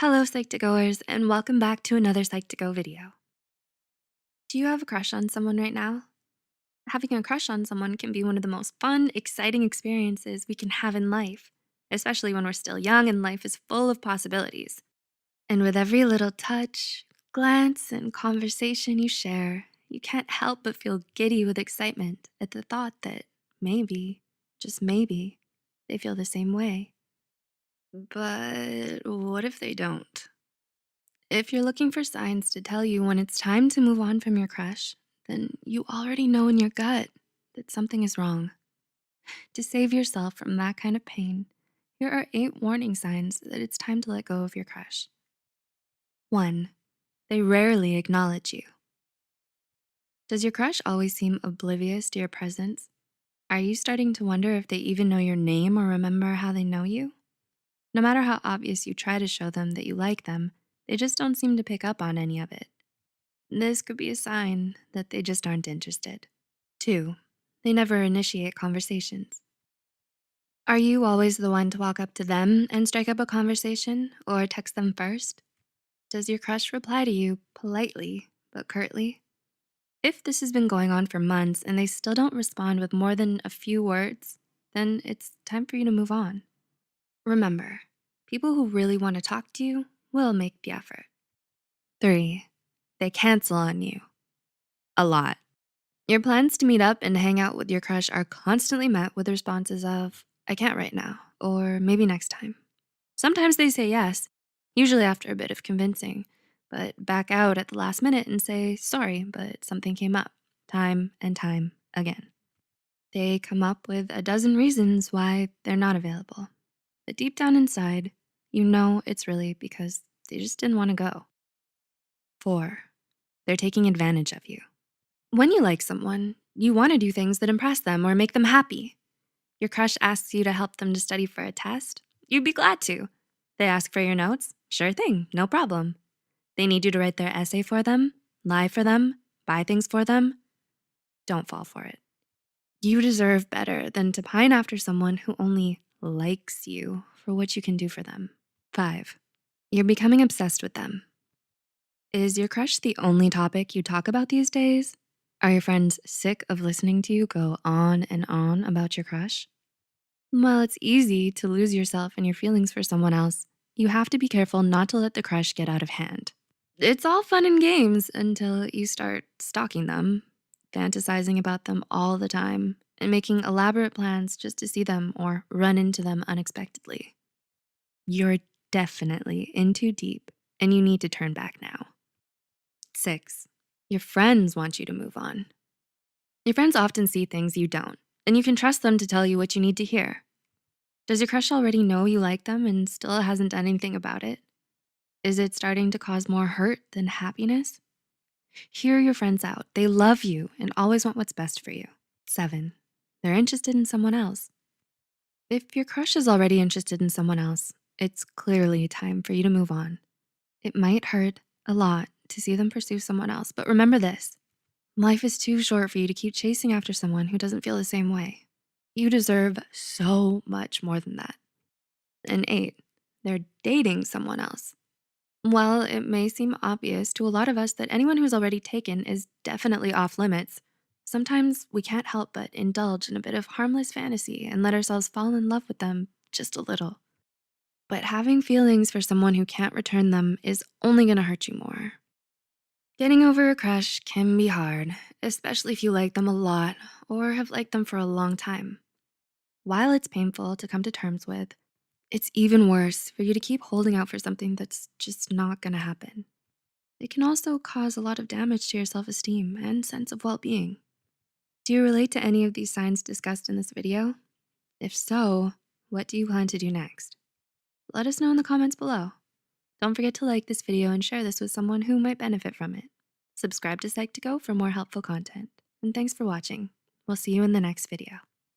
Hello, Psych2Goers, and welcome back to another Psych2Go video. Do you have a crush on someone right now? Having a crush on someone can be one of the most fun, exciting experiences we can have in life, especially when we're still young and life is full of possibilities. And with every little touch, glance, and conversation you share, you can't help but feel giddy with excitement at the thought that maybe, just maybe, they feel the same way. But what if they don't? If you're looking for signs to tell you when it's time to move on from your crush, then you already know in your gut that something is wrong. To save yourself from that kind of pain, here are 8 warning signs that it's time to let go of your crush. 1. They rarely acknowledge you. Does your crush always seem oblivious to your presence? Are you starting to wonder if they even know your name or remember how they know you? No matter how obvious you try to show them that you like them, they just don't seem to pick up on any of it. This could be a sign that they just aren't interested. 2. They never initiate conversations. Are you always the one to walk up to them and strike up a conversation or text them first? Does your crush reply to you politely but curtly? If this has been going on for months and they still don't respond with more than a few words, then it's time for you to move on. Remember, people who really want to talk to you will make the effort. 3. They cancel on you. A lot. Your plans to meet up and hang out with your crush are constantly met with responses of, I can't right now, or maybe next time. Sometimes they say yes, usually after a bit of convincing, but back out at the last minute and say, sorry, but something came up, time and time again. They come up with a dozen reasons why they're not available. But deep down inside, you know it's really because they just didn't want to go. 4. They're taking advantage of you. When you like someone, you want to do things that impress them or make them happy. Your crush asks you to help them to study for a test, you'd be glad to. They ask for your notes, sure thing, no problem. They need you to write their essay for them, lie for them, buy things for them. Don't fall for it. You deserve better than to pine after someone who only likes you for what you can do for them. 5. You're becoming obsessed with them. Is your crush the only topic you talk about these days? Are your friends sick of listening to you go on and on about your crush? While it's easy to lose yourself and your feelings for someone else, you have to be careful not to let the crush get out of hand. It's all fun and games until you start stalking them, fantasizing about them all the time, and making elaborate plans just to see them or run into them unexpectedly. You're definitely in too deep and you need to turn back now. 6. Your friends want you to move on. Your friends often see things you don't, and you can trust them to tell you what you need to hear. Does your crush already know you like them and still hasn't done anything about it? Is it starting to cause more hurt than happiness? Hear your friends out. They love you and always want what's best for you. 7. They're interested in someone else. If your crush is already interested in someone else, it's clearly time for you to move on. It might hurt a lot to see them pursue someone else, but remember this: life is too short for you to keep chasing after someone who doesn't feel the same way. You deserve so much more than that. And 8, they're dating someone else. While it may seem obvious to a lot of us that anyone who's already taken is definitely off limits, sometimes we can't help but indulge in a bit of harmless fantasy and let ourselves fall in love with them just a little. But having feelings for someone who can't return them is only gonna hurt you more. Getting over a crush can be hard, especially if you like them a lot or have liked them for a long time. While it's painful to come to terms with, it's even worse for you to keep holding out for something that's just not gonna happen. It can also cause a lot of damage to your self-esteem and sense of well-being. Do you relate to any of these signs discussed in this video? If so, what do you plan to do next? Let us know in the comments below. Don't forget to like this video and share this with someone who might benefit from it. Subscribe to Psych2Go for more helpful content. And thanks for watching. We'll see you in the next video.